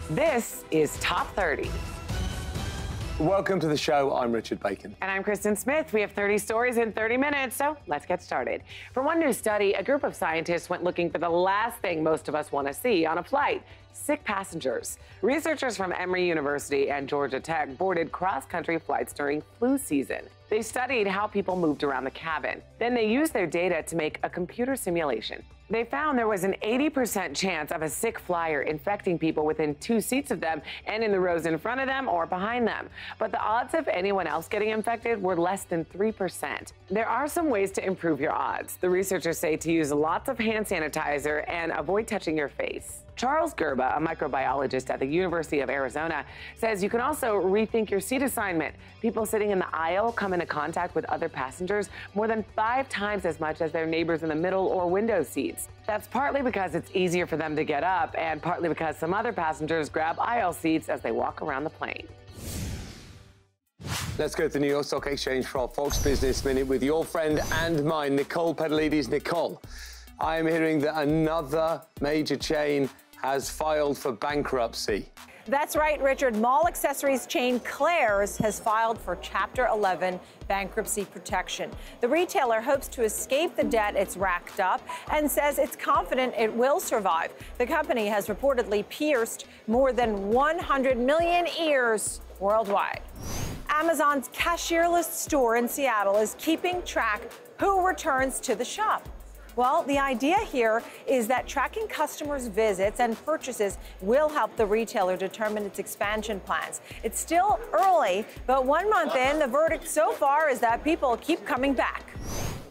This is Top 30. Welcome to the show. I'm Richard Bacon. And I'm Kristen Smith. We have 30 stories in 30 minutes, so let's get started. For one new study, a group of scientists went looking for the last thing most of us want to see on a flight: sick passengers. Researchers from Emory University and Georgia Tech boarded cross-country flights during flu season. They studied how people moved around the cabin. Then they used their data to make a computer simulation. They found there was an 80% chance of a sick flyer infecting people within 2 seats of them and in the rows in front of them or behind them. But the odds of anyone else getting infected were less than 3%. There are some ways to improve your odds. The researchers say to use lots of hand sanitizer and avoid touching your face. Charles Gerba, a microbiologist at the University of Arizona, says you can also rethink your seat assignment. People sitting in the aisle come into contact with other passengers more than 5 times as much as their neighbors in the middle or window seats. That's partly because it's easier for them to get up, and partly because some other passengers grab aisle seats as they walk around the plane. Let's go to the New York Stock Exchange for our Fox Business Minute with your friend and mine, Nicole Pedalides. Nicole, I am hearing that another major chain has filed for bankruptcy. That's right, Richard. Mall accessories chain Claire's has filed for Chapter 11 bankruptcy protection. The retailer hopes to escape the debt it's racked up and says it's confident it will survive. The company has reportedly pierced more than 100 million ears worldwide. Amazon's cashierless store in Seattle is keeping track who returns to the shop. Well, the idea here is that tracking customers' visits and purchases will help the retailer determine its expansion plans. It's still early, but 1 month in, the verdict so far is that people keep coming back.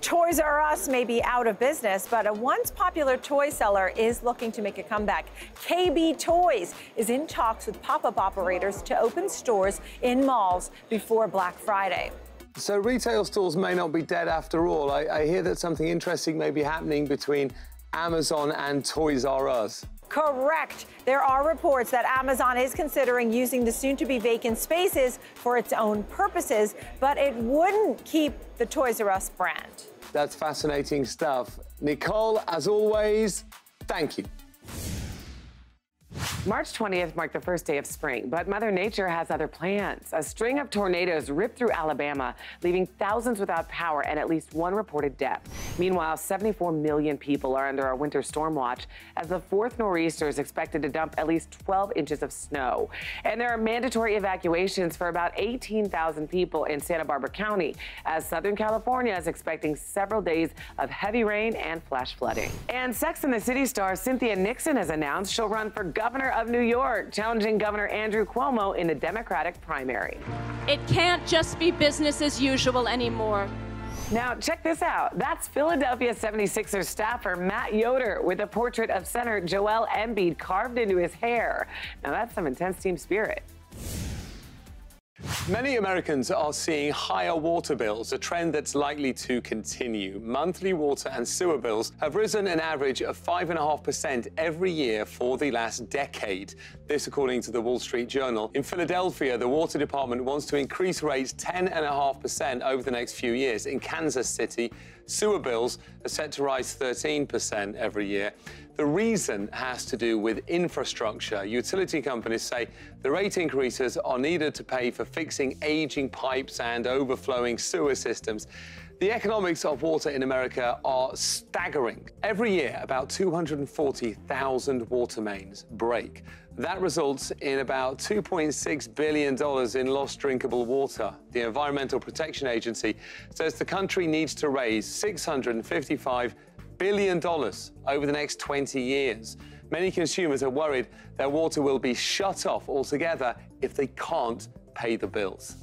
Toys R Us may be out of business, but a once popular toy seller is looking to make a comeback. KB Toys is in talks with pop-up operators to open stores in malls before Black Friday. So retail stores may not be dead after all. I hear that something interesting may be happening between Amazon and Toys R Us. Correct. There are reports that Amazon is considering using the soon-to-be vacant spaces for its own purposes, but it wouldn't keep the Toys R Us brand. That's fascinating stuff. Nicole, as always, thank you. March 20th marked the first day of spring, but Mother Nature has other plans. A string of tornadoes ripped through Alabama, leaving thousands without power and at least 1 reported death. Meanwhile, 74 million people are under a winter storm watch as the 4th nor'easter is expected to dump at least 12 inches of snow. And there are mandatory evacuations for about 18,000 people in Santa Barbara County, as Southern California is expecting several days of heavy rain and flash flooding. And Sex and the City star Cynthia Nixon has announced she'll run for governor of New York, challenging Governor Andrew Cuomo in the Democratic primary. It can't just be business as usual anymore. Now, check this out. That's Philadelphia 76ers staffer Matt Yoder with a portrait of center Joel Embiid carved into his hair. Now, that's some intense team spirit. Many Americans are seeing higher water bills, a trend that's likely to continue. Monthly water and sewer bills have risen an average of 5.5% every year for the last decade. This, according to the Wall Street Journal. In Philadelphia, the water department wants to increase rates 10.5% over the next few years. In Kansas City, sewer bills are set to rise 13% every year. The reason has to do with infrastructure. Utility companies say the rate increases are needed to pay for fixing aging pipes and overflowing sewer systems. The economics of water in America are staggering. Every year, about 240,000 water mains break. That results in about $2.6 billion in lost drinkable water. The Environmental Protection Agency says the country needs to raise $655 billion over the next 20 years. Many consumers are worried their water will be shut off altogether if they can't pay the bills.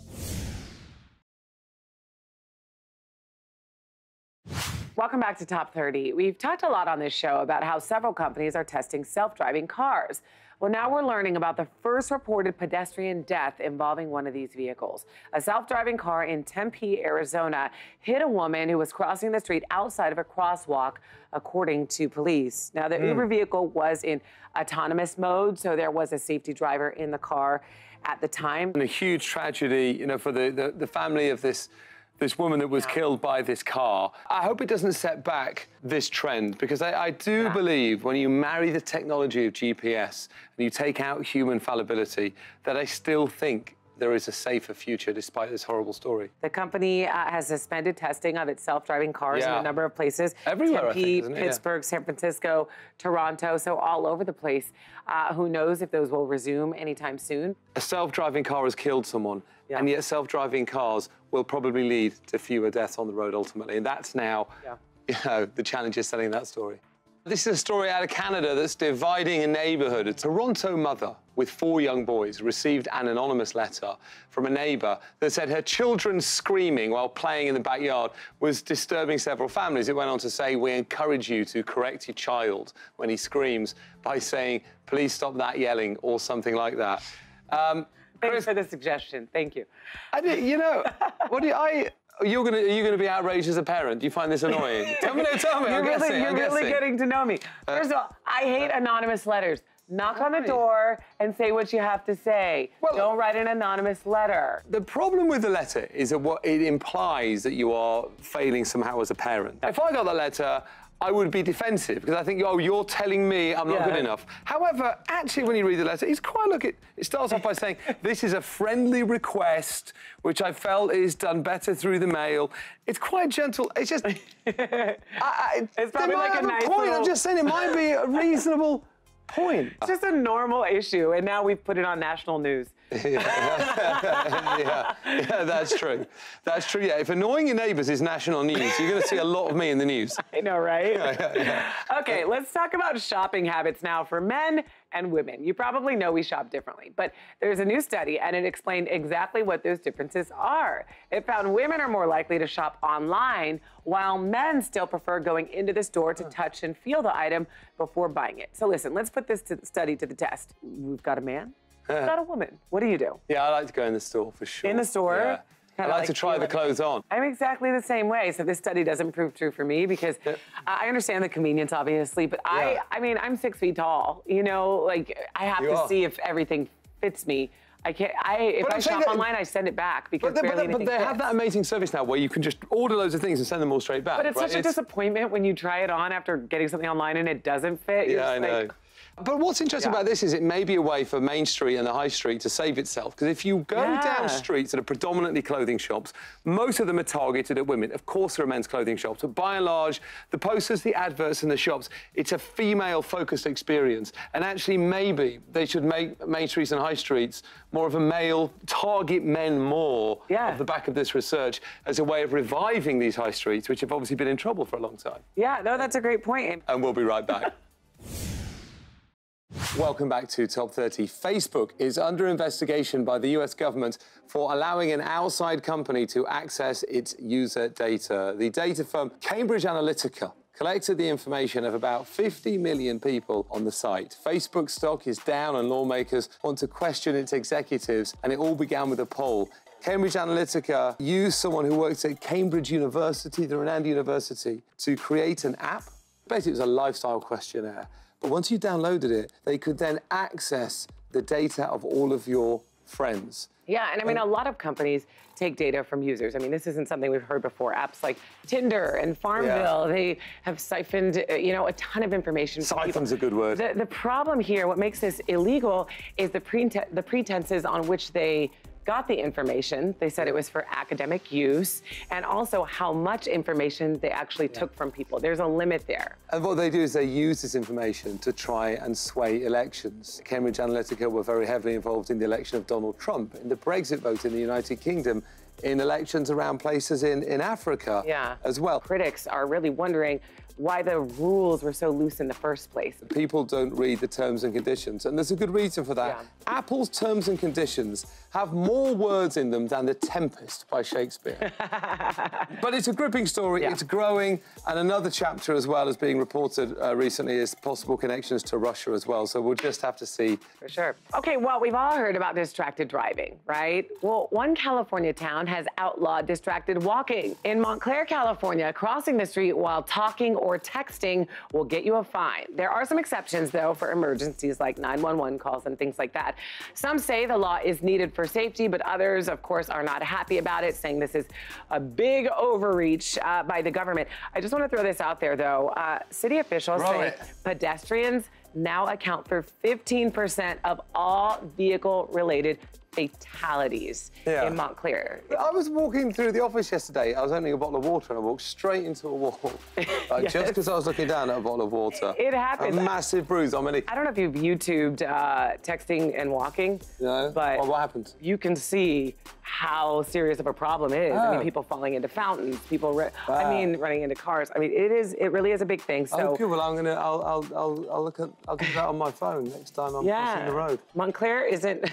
Welcome back to Top 30. We've talked a lot on this show about how several companies are testing self-driving cars. Well, now we're learning about the first reported pedestrian death involving one of these vehicles. A self-driving car in Tempe, Arizona, hit a woman who was crossing the street outside of a crosswalk, according to police. Now, the Uber vehicle was in autonomous mode, so there was a safety driver in the car at the time. And a huge tragedy, you know, for the family of this this woman that was killed by this car. I hope it doesn't set back this trend, because I do believe when you marry the technology of GPS and you take out human fallibility, that I still think there is a safer future despite this horrible story. The company has suspended testing of its self-driving cars in a number of places. Everywhere, Tempe, I think, isn't it? Pittsburgh, San Francisco, Toronto, so all over the place. Who knows if those will resume anytime soon? A self-driving car has killed someone, and yet self-driving cars will probably lead to fewer deaths on the road ultimately. And that's now, you know, the challenge is telling that story. This is a story out of Canada that's dividing a neighborhood. A Toronto mother with 4 young boys received an anonymous letter from a neighbor that said her children screaming while playing in the backyard was disturbing several families. It went on to say, "We encourage you to correct your child when he screams by saying, 'Please stop that yelling,' or something like that." Thanks for the suggestion. Thank you. You know, are you gonna be outraged as a parent? Do you find this annoying? Tell me. You're really getting to know me. First of all, I hate anonymous letters. Knock on the door and say what you have to say. Well, don't write an anonymous letter. The problem with the letter is that what it implies that you are failing somehow as a parent. If I got that letter, I would be defensive, because I think, oh, you're telling me I'm not good enough. However, actually, when you read the letter, it's quite, look, it starts off by saying, this is a friendly request, which I felt is done better through the mail. It's quite gentle. It's just, it's probably like a nice point. I'm just saying it might be a reasonable point. It's just a normal issue, and now we've put it on national news. Yeah, that's true. That's true, yeah. If annoying your neighbours is national news, you're going to see a lot of me in the news. I know, right? Okay, let's talk about shopping habits now for men and women. You probably know we shop differently, but there's a new study, and it explained exactly what those differences are. It found women are more likely to shop online, while men still prefer going into the store to touch and feel the item before buying it. So listen, let's put this study to the test. We've got a man. Not a woman. What do you do? Yeah, I like to go in the store for sure. In the store? Yeah. I like to try the clothes on. I'm exactly the same way. So this study doesn't prove true for me, because I understand the convenience, obviously, but I mean, I'm 6 feet tall. You know, like I have to see if everything fits me. I can't. If I shop online, I send it back because barely anything But they have that amazing service now where you can just order loads of things and send them all straight back. But it's such a disappointment when you try it on after getting something online and it doesn't fit. Yeah, I know. But what's interesting about this is it may be a way for Main Street and the High Street to save itself. Because if you go down streets that are predominantly clothing shops, most of them are targeted at women. Of course, there are men's clothing shops, but by and large, the posters, the adverts, and the shops, it's a female-focused experience. And actually, maybe they should make Main Streets and High Streets more of a male, target men more off the back of this research as a way of reviving these high streets, which have obviously been in trouble for a long time. Yeah, no, that's a great point. And we'll be right back. Welcome back to Top 30. Facebook is under investigation by the US government for allowing an outside company to access its user data. The data firm Cambridge Analytica collected the information of about 50 million people on the site. Facebook stock is down and lawmakers want to question its executives, and it all began with a poll. Cambridge Analytica used someone who works at Cambridge University, the renowned university, to create an app. Basically, it was a lifestyle questionnaire. But once you downloaded it, they could then access the data of all of your friends. Yeah, and I mean, a lot of companies take data from users. I mean, this isn't something we've heard before. Apps like Tinder and Farmville, they have siphoned, you know, a ton of information from people. Siphon's a good word. The problem here, what makes this illegal, is the pretenses on which they got the information. They said it was for academic use, and also how much information they actually took from people. There's a limit there. And what they do is they use this information to try and sway elections. Cambridge Analytica were very heavily involved in the election of Donald Trump, in the Brexit vote in the United Kingdom, in elections around places in Africa as well. Critics are really wondering why the rules were so loose in the first place. People don't read the terms and conditions, and there's a good reason for that. Apple's terms and conditions have more words in them than The Tempest by Shakespeare. But it's a gripping story, it's growing, and another chapter as well is being reported recently is possible connections to Russia as well, so we'll just have to see. For sure. Okay, well, we've all heard about distracted driving, right? Well, one California town has outlawed distracted walking. In Montclair, California, crossing the street while talking or texting will get you a fine. There are some exceptions, though, for emergencies like 911 calls and things like that. Some say the law is needed for safety, but others, of course, are not happy about it, saying this is a big overreach by the government. I just want to throw this out there, though. City officials say pedestrians now account for 15% of all vehicle-related fatalities in Montclair. I was walking through the office yesterday. I was opening a bottle of water and I walked straight into a wall. Yes. Just because I was looking down at a bottle of water. It happens. A massive bruise on my knee. I don't know if you've YouTubed texting and walking. No? But what happened? You can see how serious of a problem it is. I mean, people falling into fountains, people, running into cars. I mean, it really is a big thing. So, okay, well, I'll do that on my phone next time I'm crossing the road. Montclair isn't.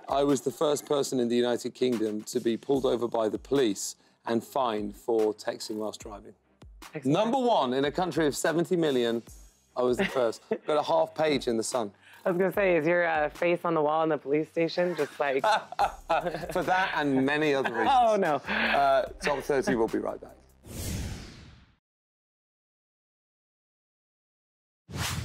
I was the first person in the United Kingdom to be pulled over by the police and fined for texting whilst driving. Number one in a country of 70 million, I was the first. Got a half page in the Sun. I was going to say, is your face on the wall in the police station just like... For that and many other reasons. Oh, no. Top 30 will be right back.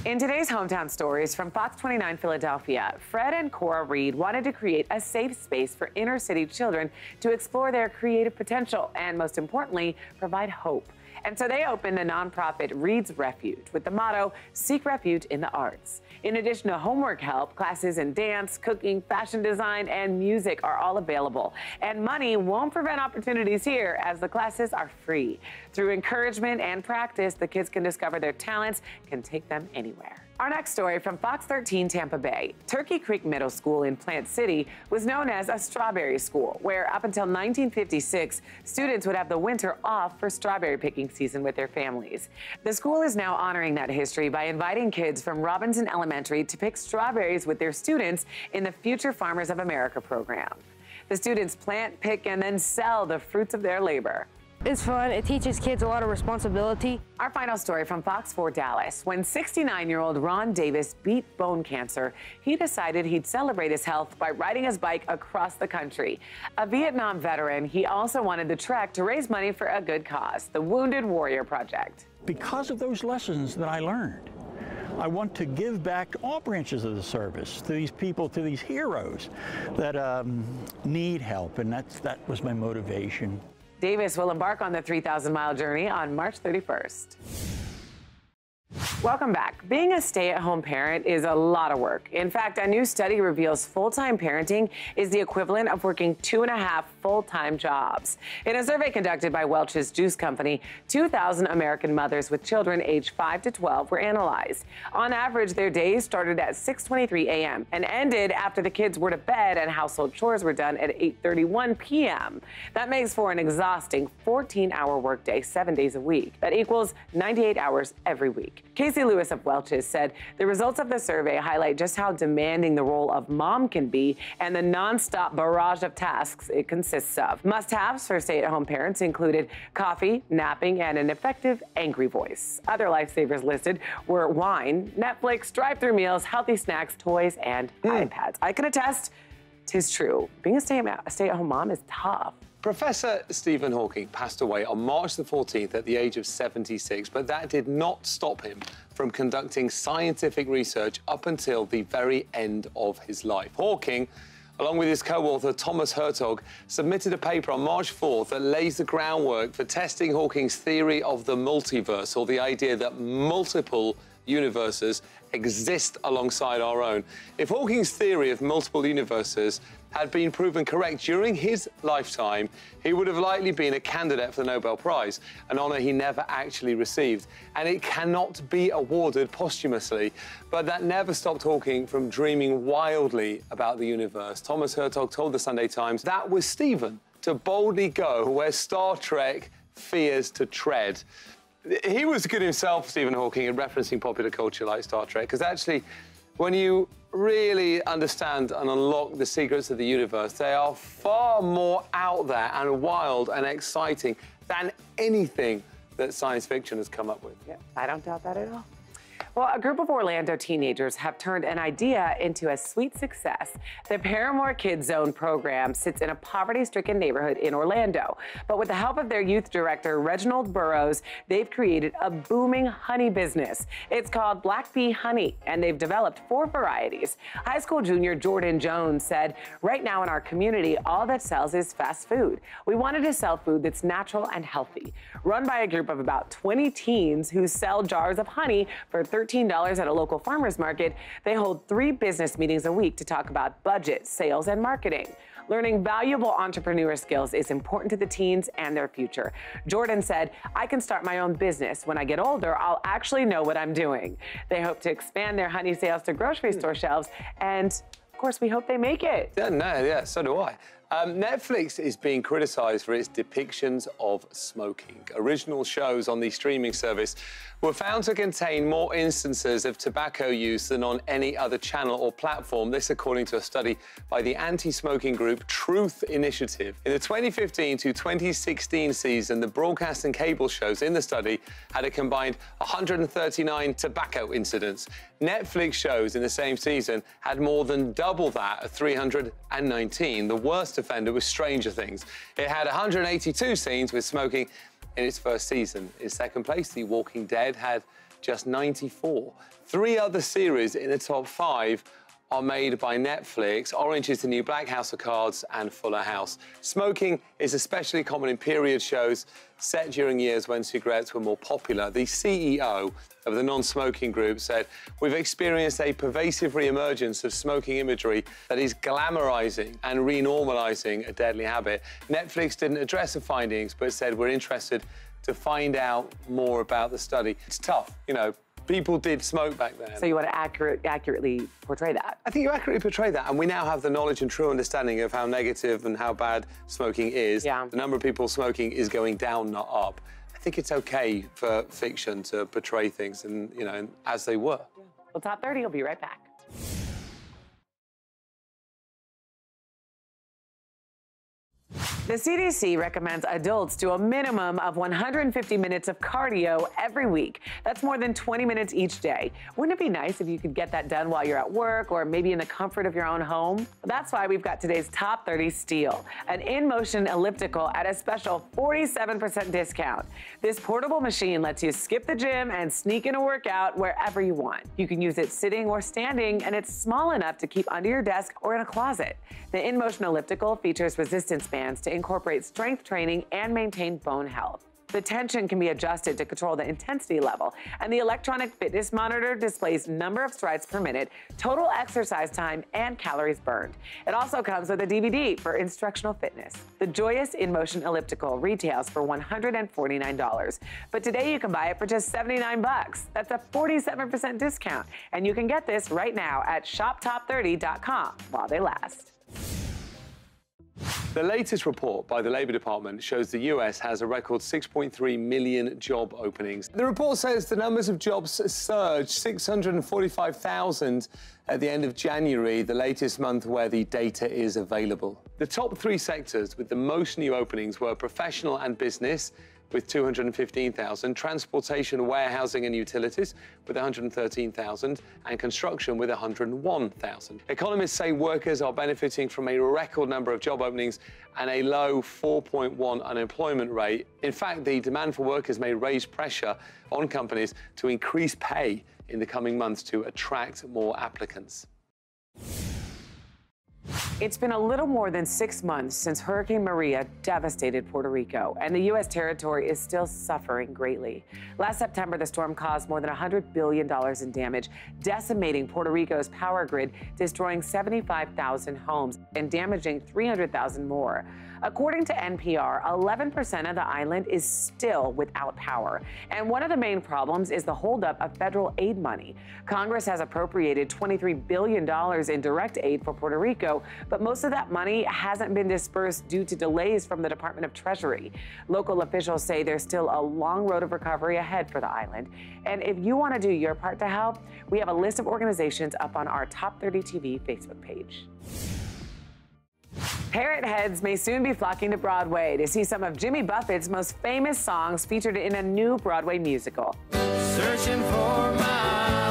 In today's Hometown Stories from Fox 29 Philadelphia, Fred and Cora Reed wanted to create a safe space for inner city children to explore their creative potential and, most importantly, provide hope. And so they opened the nonprofit Reed's Refuge with the motto, Seek Refuge in the Arts. In addition to homework help, classes in dance, cooking, fashion design, and music are all available. And money won't prevent opportunities here, as the classes are free. Through encouragement and practice, the kids can discover their talents, can take them anywhere. Our next story from Fox 13 Tampa Bay. Turkey Creek Middle School in Plant City was known as a strawberry school, where up until 1956, students would have the winter off for strawberry picking season with their families. The school is now honoring that history by inviting kids from Robinson Elementary to pick strawberries with their students in the Future Farmers of America program. The students plant, pick, and then sell the fruits of their labor. It's fun. It teaches kids a lot of responsibility. Our final story from Fox 4 Dallas. When 69-year-old Ron Davis beat bone cancer, he decided he'd celebrate his health by riding his bike across the country. A Vietnam veteran, he also wanted the trek to raise money for a good cause, the Wounded Warrior Project. Because of those lessons that I learned, I want to give back to all branches of the service, to these people, to these heroes that need help, and that was my motivation. Davis will embark on the 3,000-mile journey on March 31st. Welcome back. Being a stay-at-home parent is a lot of work. In fact, a new study reveals full-time parenting is the equivalent of working 2.5 full-time jobs. In a survey conducted by Welch's Juice Company, 2,000 American mothers with children aged 5 to 12 were analyzed. On average, their days started at 6:23 a.m. and ended after the kids were to bed and household chores were done at 8:31 p.m. That makes for an exhausting 14-hour workday, 7 days a week. That equals 98 hours every week. Casey Lewis of Welch's said the results of the survey highlight just how demanding the role of mom can be and the nonstop barrage of tasks it consists of. Must-haves for stay-at-home parents included coffee, napping, and an effective angry voice. Other lifesavers listed were wine, Netflix, drive-thru meals, healthy snacks, toys, and iPads. I can attest, 'tis true. Being a stay-at-home mom is tough. Professor Stephen Hawking passed away on March the 14th at the age of 76, but that did not stop him from conducting scientific research up until the very end of his life. Hawking, along with his co-author Thomas Hertog, submitted a paper on March 4th that lays the groundwork for testing Hawking's theory of the multiverse, or the idea that multiple universes exist alongside our own. If Hawking's theory of multiple universes had been proven correct during his lifetime, he would have likely been a candidate for the Nobel Prize, an honor he never actually received. And it cannot be awarded posthumously. But that never stopped Hawking from dreaming wildly about the universe. Thomas Hertog told the Sunday Times that was Stephen to boldly go where Star Trek fears to tread. He was good himself, Stephen Hawking, in referencing popular culture like Star Trek, because actually, when you really understand and unlock the secrets of the universe, they are far more out there and wild and exciting than anything that science fiction has come up with. Yeah, I don't doubt that at all. Well, a group of Orlando teenagers have turned an idea into a sweet success. The Paramore Kids Zone program sits in a poverty-stricken neighborhood in Orlando. But with the help of their youth director, Reginald Burrows, they've created a booming honey business. It's called Black Bee Honey, and they've developed 4 varieties. High school junior Jordan Jones said, "Right now in our community, all that sells is fast food. We wanted to sell food that's natural and healthy." Run by a group of about 20 teens who sell jars of honey for $13 at a local farmer's market, they hold 3 business meetings a week to talk about budget, sales, and marketing. Learning valuable entrepreneur skills is important to the teens and their future. Jordan said, "I can start my own business. When I get older, I'll actually know what I'm doing." They hope to expand their honey sales to grocery store shelves, and of course, we hope they make it. Yeah, so do I. Netflix is being criticized for its depictions of smoking. Original shows on the streaming service were found to contain more instances of tobacco use than on any other channel or platform. This according to a study by the anti-smoking group Truth Initiative. In the 2015 to 2016 season, the broadcast and cable shows in the study had a combined 139 tobacco incidents. Netflix shows in the same season had more than double that at 319. The worst offender was Stranger Things. It had 182 scenes with smoking in its first season. In second place, The Walking Dead had just 94. 3 other series in the top 5 are made by Netflix: Orange is the New Black, House of Cards, and Fuller House. Smoking is especially common in period shows set during years when cigarettes were more popular. The CEO of the non-smoking group said, "We've experienced a pervasive re-emergence of smoking imagery that is glamorizing and renormalizing a deadly habit." Netflix didn't address the findings, but said, "We're interested to find out more about the study." It's tough, you know. People did smoke back then. So you want to accurately portray that? I think you accurately portray that, and we now have the knowledge and true understanding of how negative and how bad smoking is. Yeah. The number of people smoking is going down, not up. I think it's okay for fiction to portray things, and you know, as they were. Well, Top 30 will be right back. The CDC recommends adults do a minimum of 150 minutes of cardio every week. That's more than 20 minutes each day. Wouldn't it be nice if you could get that done while you're at work or maybe in the comfort of your own home? Well, that's why we've got today's Top 30 steal, an in-motion elliptical at a special 47% discount. This portable machine lets you skip the gym and sneak in a workout wherever you want. You can use it sitting or standing, and it's small enough to keep under your desk or in a closet. The in-motion elliptical features resistance bands to incorporate strength training and maintain bone health. The tension can be adjusted to control the intensity level, and the electronic fitness monitor displays number of strides per minute, total exercise time, and calories burned. It also comes with a DVD for instructional fitness. The Joyous InMotion elliptical retails for $149, but today you can buy it for just $79. That's a 47% discount, and you can get this right now at shoptop30.com while they last. The latest report by the Labor Department shows the US has a record 6.3 million job openings. The report says the numbers of jobs surged 645,000 at the end of January, the latest month where the data is available. The top 3 sectors with the most new openings were professional and business, with 215,000, transportation, warehousing and utilities with 113,000, and construction with 101,000. Economists say workers are benefiting from a record number of job openings and a low 4.1 unemployment rate. In fact, the demand for workers may raise pressure on companies to increase pay in the coming months to attract more applicants. It's been a little more than 6 months since Hurricane Maria devastated Puerto Rico, and the U.S. territory is still suffering greatly. Last September, the storm caused more than $100 billion in damage, decimating Puerto Rico's power grid, destroying 75,000 homes and damaging 300,000 more. According to NPR, 11% of the island is still without power. And one of the main problems is the holdup of federal aid money. Congress has appropriated $23 billion in direct aid for Puerto Rico, but most of that money hasn't been dispersed due to delays from the Department of Treasury. Local officials say there's still a long road of recovery ahead for the island. And if you want to do your part to help, we have a list of organizations up on our Top 30 TV Facebook page. Parrot heads may soon be flocking to Broadway to see some of Jimmy Buffett's most famous songs featured in a new Broadway musical. Searching for my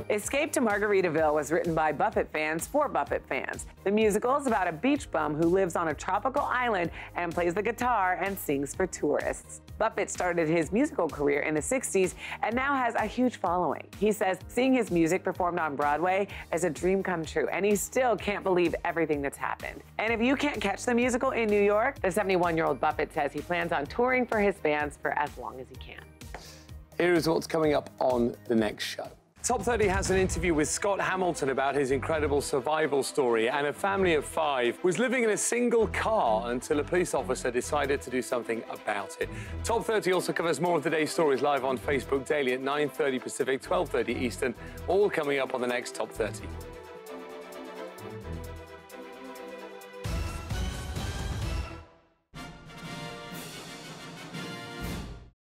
Escape to Margaritaville was written by Buffett fans for Buffett fans. The musical is about a beach bum who lives on a tropical island and plays the guitar and sings for tourists. Buffett started his musical career in the 60s and now has a huge following. He says seeing his music performed on Broadway is a dream come true, and he still can't believe everything that's happened. And if you can't catch the musical in New York, the 71-year-old Buffett says he plans on touring for his fans for as long as he can. Here is what's coming up on the next show. Top 30 has an interview with Scott Hamilton about his incredible survival story. And a family of 5 was living in a single car until a police officer decided to do something about it. Top 30 also covers more of the day's stories live on Facebook daily at 9:30 Pacific, 12:30 Eastern, all coming up on the next Top 30.